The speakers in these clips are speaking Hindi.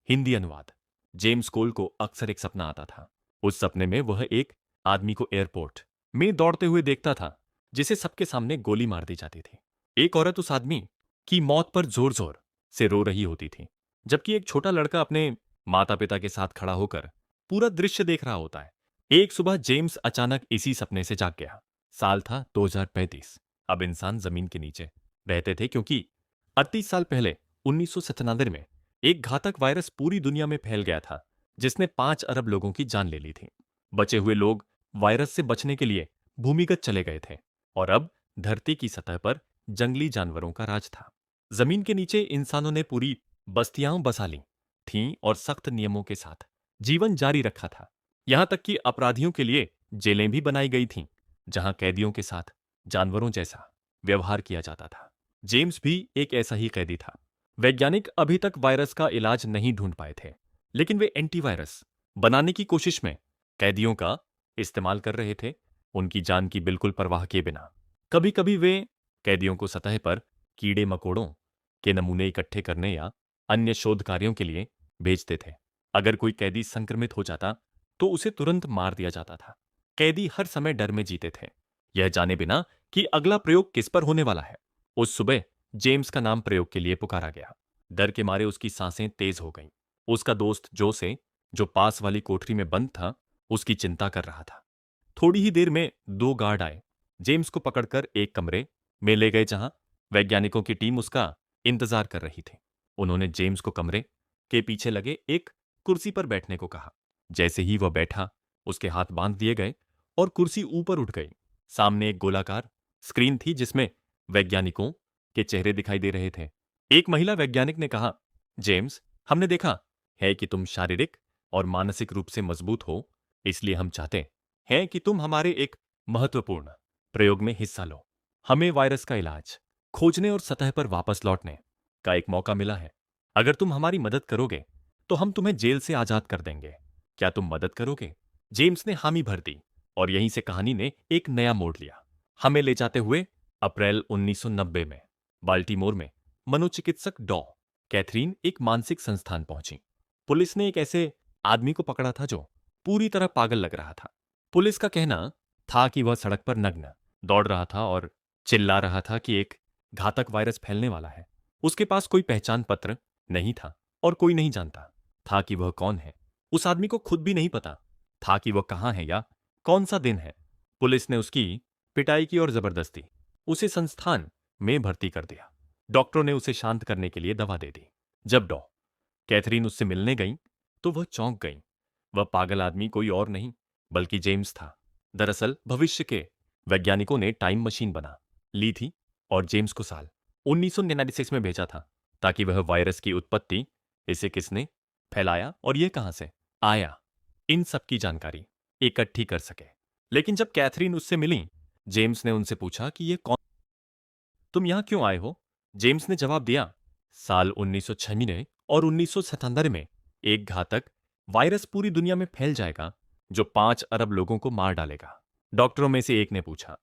हिंदी अनुवाद। जेम्स कोल को अक्सर एक सपना आता था। उस सपने में वह एक आदमी को एयरपोर्ट में दौड़ते हुए देखता था, जिसे सबके सामने गोली मार दी जाती थी। एक औरत उस आदमी की मौत पर जोर जोर से रो रही होती थी, जबकि एक छोटा लड़का अपने माता पिता के साथ खड़ा होकर पूरा दृश्य देख रहा होता है। एक सुबह जेम्स अचानक इसी सपने से जाग गया। साल था 2035। अब इंसान जमीन के नीचे रहते थे, क्योंकि 38 साल पहले 1997 में एक घातक वायरस पूरी दुनिया में फैल गया था, जिसने 5 अरब लोगों की जान ले ली थी। बचे हुए लोग वायरस से बचने के लिए भूमिगत चले गए थे, और अब धरती की सतह पर जंगली जानवरों का राज था। जमीन के नीचे इंसानों ने पूरी बस्तियां बसा ली थीं और सख्त नियमों के साथ जीवन जारी रखा था। यहां तक कि अपराधियों के लिए जेलें भी बनाई गई थीं, जहां कैदियों के साथ जानवरों जैसा व्यवहार किया जाता था। जेम्स भी एक ऐसा ही कैदी था। वैज्ञानिक अभी तक वायरस का इलाज नहीं ढूंढ पाए थे, लेकिन वे एंटीवायरस बनाने की कोशिश में कैदियों का इस्तेमाल कर रहे थे, उनकी जान की बिल्कुल परवाह किए बिना। कभी कभी वे कैदियों को सतह पर कीड़े मकोड़ों के नमूने इकट्ठे करने या अन्य शोध कार्यों के लिए भेजते थे। अगर कोई कैदी संक्रमित हो जाता तो उसे तुरंत मार दिया जाता था। कैदी हर समय डर में जीते थे, यह जाने बिना कि अगला प्रयोग किस पर होने वाला है। उस सुबह जेम्स का नाम प्रयोग के लिए पुकारा गया। डर के मारे उसकी सांसें तेज हो गईं। उसका दोस्त जोसे, जो पास वाली कोठरी में बंद था, उसकी चिंता कर रहा था। थोड़ी ही देर में 2 गार्ड आए, जेम्स को पकड़कर एक कमरे में ले गए, जहां वैज्ञानिकों की टीम उसका इंतजार कर रही थी। उन्होंने जेम्स को कमरे के पीछे लगे एक कुर्सी पर बैठने को कहा। जैसे ही वह बैठा, उसके हाथ बांध दिए गए और कुर्सी ऊपर उठ गई। सामने एक गोलाकार स्क्रीन थी, जिसमें वैज्ञानिकों के चेहरे दिखाई दे रहे थे। एक महिला वैज्ञानिक ने कहा, जेम्स, हमने देखा है कि तुम शारीरिक और मानसिक रूप से मजबूत हो, इसलिए हम चाहते हैं कि तुम हमारे एक महत्वपूर्ण प्रयोग में हिस्सा लो। हमें वायरस का इलाज खोजने और सतह पर वापस लौटने का एक मौका मिला है। अगर तुम हमारी मदद करोगे तो हम तुम्हें जेल से आजाद कर देंगे। क्या तुम मदद करोगे? जेम्स ने हामी भर दी, और यहीं से कहानी ने एक नया मोड़ लिया। हमें ले जाते हुए अप्रैल 1990 में बाल्टीमोर में मनोचिकित्सक डॉ कैथरीन एक मानसिक संस्थान पहुंची। पुलिस ने एक ऐसे आदमी को पकड़ा था जो पूरी तरह पागल लग रहा था। पुलिस का कहना था कि वह सड़क पर नग्न दौड़ रहा था और चिल्ला रहा था कि एक घातक वायरस फैलने वाला है। उसके पास कोई पहचान पत्र नहीं था, और कोई नहीं जानता था कि वह कौन है। उस आदमी को खुद भी नहीं पता था कि वह कहां है या कौन सा दिन है। पुलिस ने उसकी पिटाई की और जबरदस्ती उसे संस्थान में भर्ती कर दिया। डॉक्टरों ने उसे शांत करने के लिए दवा दे दी। जब डॉ कैथरीन उससे मिलने गई तो वह चौंक गई। वह पागल आदमी कोई और नहीं बल्कि जेम्स था। दरअसल भविष्य के वैज्ञानिकों ने टाइम मशीन बना ली थी और जेम्स को साल 1996 में भेजा था, ताकि वह वायरस की उत्पत्ति, इसे किसने फैलाया और यह कहां से आया, इन सब की जानकारी इकट्ठी कर सके। लेकिन जब कैथरीन उससे मिली, जेम्स ने उनसे पूछा कि ये कौन, तुम यहां क्यों आए हो? जेम्स ने जवाब दिया, साल 1906 में और 1997 में एक घातक वायरस पूरी दुनिया में फैल जाएगा, जो 5 अरब लोगों को मार डालेगा। डॉक्टरों में से एक ने पूछा,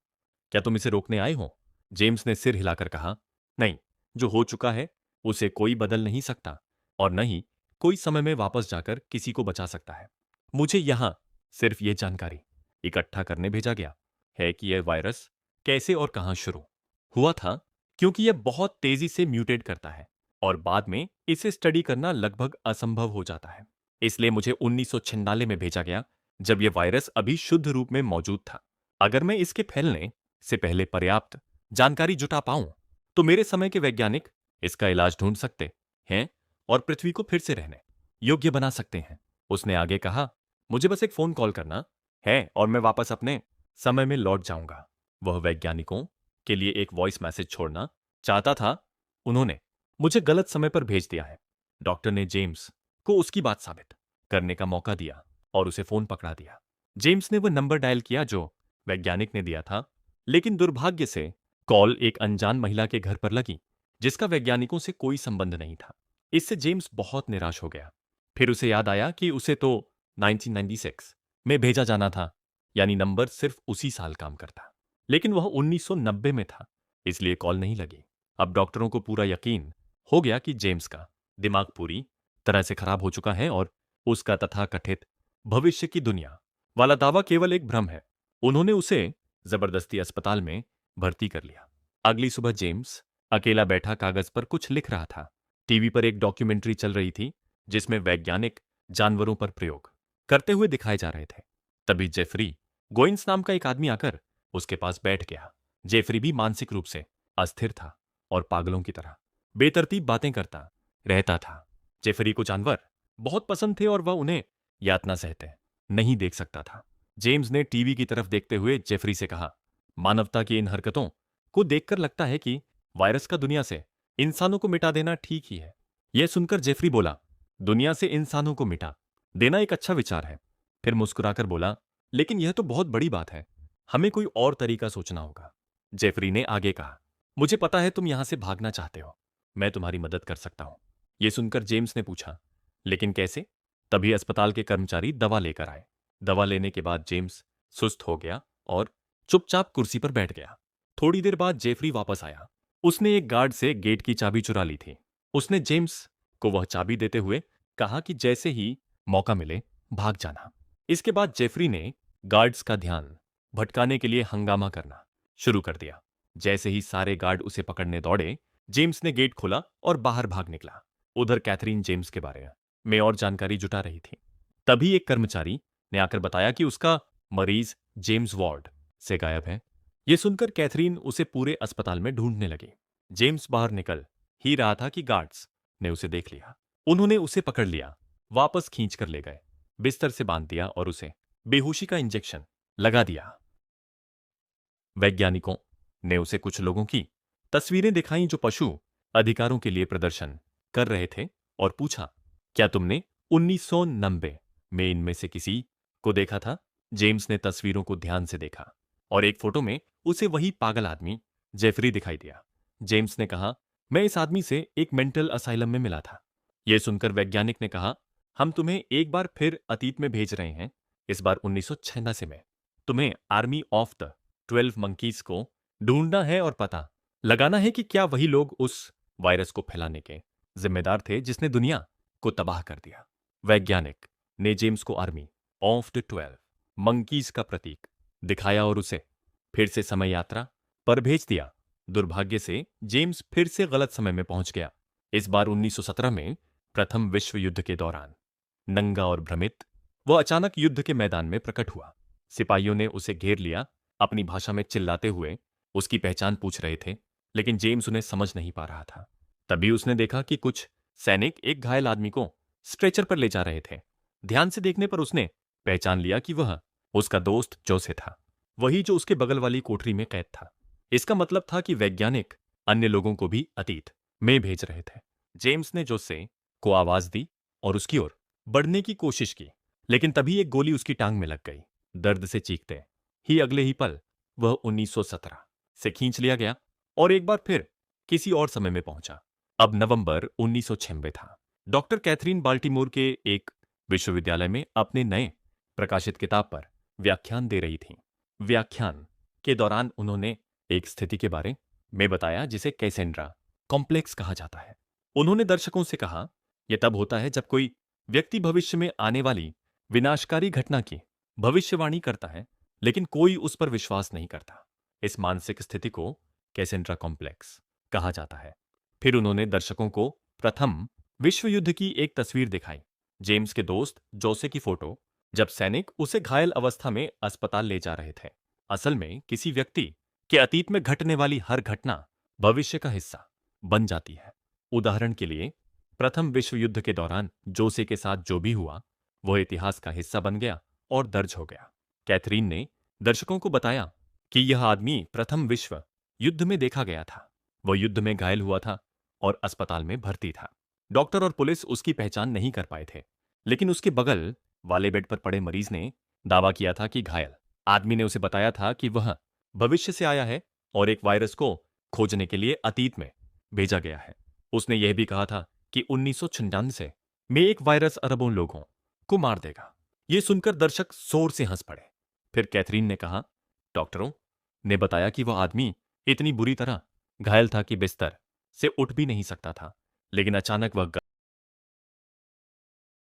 क्या तुम इसे रोकने आए हो? जेम्स ने सिर हिलाकर कहा, नहीं, जो हो चुका है उसे कोई बदल नहीं सकता, और न ही कोई समय में वापस जाकर किसी को बचा सकता है। मुझे यहां सिर्फ यह जानकारी इकट्ठा करने भेजा गया है कि यह वायरस कैसे और कहां शुरू हुआ था, क्योंकि यह बहुत तेजी से म्यूटेट करता है और बाद में इसे स्टडी करना लगभग असंभव हो जाता है। इसलिए मुझे 1996 में भेजा गया, जब यह वायरस अभी शुद्ध रूप में मौजूद था। अगर मैं इसके फैलने से पहले पर्याप्त जानकारी जुटा पाऊं तो मेरे समय के वैज्ञानिक इसका इलाज ढूंढ सकते हैं और पृथ्वी को फिर से रहने योग्य बना सकते हैं। उसने आगे कहा, मुझे बस एक फोन कॉल करना है और मैं वापस अपने समय में लौट जाऊंगा। वह वैज्ञानिकों के लिए एक वॉइस मैसेज छोड़ना चाहता था। उन्होंने मुझे गलत समय पर भेज दिया है। डॉक्टर ने जेम्स को उसकी बात साबित करने का मौका दिया और उसे फोन पकड़ा दिया। जेम्स ने वह नंबर डायल किया जो वैज्ञानिक ने दिया था, लेकिन दुर्भाग्य से कॉल एक अनजान महिला के घर पर लगी, जिसका वैज्ञानिकों से कोई संबंध नहीं था। इससे जेम्स बहुत निराश हो गया। फिर उसे याद आया कि उसे तो 1996 में भेजा जाना था, यानी नंबर सिर्फ उसी साल काम करता, लेकिन वह 1990 में था, इसलिए कॉल नहीं लगी। अब डॉक्टरों को पूरा यकीन हो गया कि जेम्स का दिमाग पूरी तरह से खराब हो चुका है और उसका तथाकथित भविष्य की दुनिया वाला दावा केवल एक भ्रम है। उन्होंने उसे जबरदस्ती अस्पताल में भर्ती कर लिया। अगली सुबह जेम्स अकेला बैठा कागज पर कुछ लिख रहा था। टीवी पर एक डॉक्यूमेंट्री चल रही थी जिसमें वैज्ञानिक जानवरों पर प्रयोग करते हुए दिखाए जा रहे थे। तभी जेफरी गोइंस नाम का एक आदमी आकर उसके पास बैठ गया। जेफरी भी मानसिक रूप से अस्थिर था और पागलों की तरह बेतरतीब बातें करता रहता था। जेफरी को जानवर बहुत पसंद थे और वह उन्हें यातना सहते नहीं देख सकता था। जेम्स ने टीवी की तरफ देखते हुए जेफरी से कहा, मानवता की इन हरकतों को देखकर लगता है कि वायरस का दुनिया से इंसानों को मिटा देना ठीक ही है। यह सुनकर जेफरी बोला, दुनिया से इंसानों को मिटा देना एक अच्छा विचार है। फिर मुस्कुराकर बोला, लेकिन यह तो बहुत बड़ी बात है, हमें कोई और तरीका सोचना होगा। जेफरी ने आगे कहा, मुझे पता है तुम यहां से भागना चाहते हो, मैं तुम्हारी मदद कर सकता हूं। यह सुनकर जेम्स ने पूछा, लेकिन कैसे? तभी अस्पताल के कर्मचारी दवा लेकर आए। दवा लेने के बाद जेम्स सुस्त हो गया और चुपचाप कुर्सी पर बैठ गया। थोड़ी देर बाद जेफरी वापस आया। उसने एक गार्ड से गेट की चाबी चुरा ली थी। उसने जेम्स को वह चाबी देते हुए कहा कि जैसे ही मौका मिले भाग जाना। इसके बाद जेफरी ने गार्ड्स का ध्यान भटकाने के लिए हंगामा करना शुरू कर दिया। जैसे ही सारे गार्ड उसे पकड़ने दौड़े, जेम्स ने गेट खोला और बाहर भाग निकला। उधर कैथरीन जेम्स के बारे में और जानकारी जुटा रही थी। तभी एक कर्मचारी ने आकर बताया कि उसका मरीज जेम्स वार्ड से गायब है। यह सुनकर कैथरीन उसे पूरे अस्पताल में ढूंढने लगी। जेम्स बाहर निकल ही रहा था कि गार्ड्स ने उसे देख लिया। उन्होंने उसे पकड़ लिया, वापस खींच कर ले गए, बिस्तर से बांध दिया और उसे बेहोशी का इंजेक्शन लगा दिया। वैज्ञानिकों ने उसे कुछ लोगों की तस्वीरें दिखाई जो पशु अधिकारों के लिए प्रदर्शन कर रहे थे और पूछा, क्या तुमने 1990 में इनमें से किसी को देखा था? जेम्स ने तस्वीरों को ध्यान से देखा और एक फोटो में उसे वही पागल आदमी जेफरी दिखाई दिया। जेम्स ने कहा, मैं इस आदमी से एक मेंटल असाइलम में मिला था। यह सुनकर वैज्ञानिक ने कहा, हम तुम्हें एक बार फिर अतीत में भेज रहे हैं, इस बार 1986 में। तुम्हें आर्मी ऑफ द 12 मंकीज को ढूंढना है और पता लगाना है कि क्या वही लोग उस वायरस को फैलाने के जिम्मेदार थे जिसने दुनिया को तबाह कर दिया। वैज्ञानिक ने जेम्स को आर्मी ऑफ द 12 मंकीज का प्रतीक दिखाया और उसे फिर से समय यात्रा पर भेज दिया। दुर्भाग्य से जेम्स फिर से गलत समय में पहुंच गया। इस बार 1917 में प्रथम विश्व युद्ध के दौरान नंगा और भ्रमित वह अचानक युद्ध के मैदान में प्रकट हुआ। सिपाहियों ने उसे घेर लिया, अपनी भाषा में चिल्लाते हुए उसकी पहचान पूछ रहे थे, लेकिन जेम्स उन्हें समझ नहीं पा रहा था। तभी उसने देखा कि कुछ सैनिक एक घायल आदमी को स्ट्रेचर पर ले जा रहे थे। ध्यान से देखने पर उसने पहचान लिया कि वह उसका दोस्त जोसे था, वही जो उसके बगल वाली कोठरी में कैद था। इसका मतलब था कि वैज्ञानिक अन्य लोगों को भी अतीत में भेज रहे थे। जेम्स ने जोसे को आवाज दी और उसकी ओर बढ़ने की कोशिश की, लेकिन तभी एक गोली उसकी टांग में लग गई। दर्द से चीखते ही अगले ही पल वह 1917 से खींच लिया गया और एक बार फिर किसी और समय में पहुंचा। अब नवंबर 1996 था। डॉक्टर कैथरीन बाल्टीमोर के एक विश्वविद्यालय में अपने नए प्रकाशित किताब पर व्याख्यान दे रही थीं। व्याख्यान के दौरान उन्होंने एक स्थिति के बारे में बताया जिसे कैसेंड्रा कॉम्प्लेक्स कहा जाता है। उन्होंने दर्शकों से कहा, यह तब होता है जब कोई व्यक्ति भविष्य में आने वाली विनाशकारी घटना की भविष्यवाणी करता है, लेकिन कोई उस पर विश्वास नहीं करता। इस मानसिक स्थिति को कैसेंड्रा कॉम्प्लेक्स कहा जाता है। फिर उन्होंने दर्शकों को प्रथम विश्व युद्ध की एक तस्वीर दिखाई, जेम्स के दोस्त जोसे की फोटो, जब सैनिक उसे घायल अवस्था में अस्पताल ले जा रहे थे। असल में किसी व्यक्ति के अतीत में घटने वाली हर घटना भविष्य का हिस्सा बन जाती है। उदाहरण के लिए, प्रथम विश्व युद्ध के दौरान जोसे के साथ जो भी हुआ वह इतिहास का हिस्सा बन गया और दर्ज हो गया। कैथरीन ने दर्शकों को बताया कि यह आदमी प्रथम विश्व युद्ध में देखा गया था। वह युद्ध में घायल हुआ था और अस्पताल में भर्ती था। डॉक्टर और पुलिस उसकी पहचान नहीं कर पाए थे, लेकिन उसके बगल वाले बेड पर पड़े मरीज ने दावा किया था कि घायल आदमी ने उसे बताया था कि वह भविष्य से आया है और एक वायरस को खोजने के लिए अतीत में भेजा गया है। उसने यह भी कहा था कि 1996 में एक वायरस अरबों लोगों को मार देगा। यह सुनकर दर्शक जोर से हंस पड़े। फिर कैथरीन ने कहा, डॉक्टरों ने बताया कि वह आदमी इतनी बुरी तरह घायल था कि बिस्तर से उठ भी नहीं सकता था, लेकिन अचानक वह